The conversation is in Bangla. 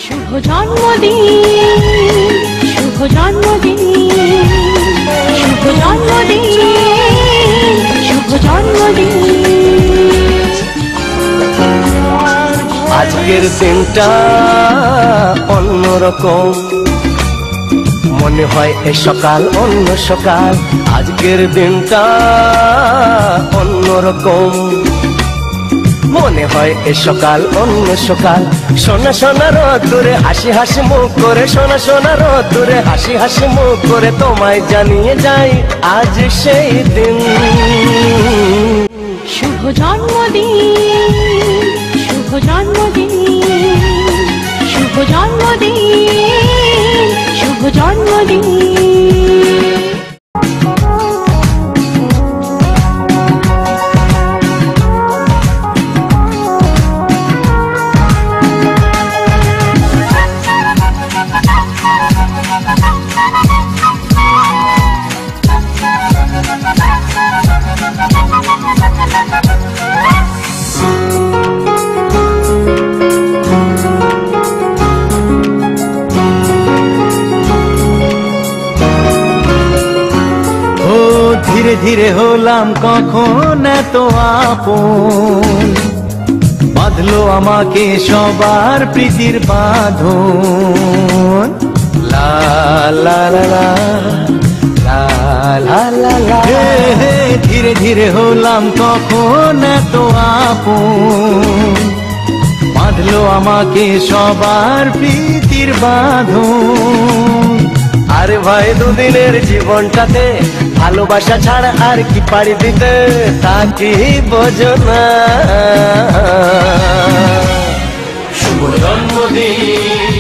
শুভ জন্মদিন, শুভ জন্মদিন, শুভ জন্মদিন, শুভ জন্মদিন। আজকের দিনটা অন্যরকম, মনে হয় এ সকাল অন্য সকাল। আজকের দিনটা অন্যরকম, মনে হয় এ সকাল অন্য সকাল। সোনা সোনা রোদ্দুরে হাসি হাসি মুখ করে, সোনা সোনা রোদ্দুরে হাসি হাসি মুখ করে তোমায় জানিয়ে যাই আজ সেই দিন। শুভ জন্মদিন, শুভ জন্মদিন, শুভ জন্মদিন, শুভ জন্মদিন। ধীরে ধীরে হলাম কখন এত আপন, বাঁধলো আমাকে সবার প্রীতির বাঁধন। লা লা লা লা লা লা লা লা। ধীরে ধীরে হলাম কখন এত আপন, বাঁধলো আমাকে সবার প্রীতির বাঁধন। আরে ভাই দুদিনের জীবনটাতে ভালোবাসা ছাড়া আর কি পাড়ি দিতে, তা কি বোঝো না। শুভ জন্মদিন,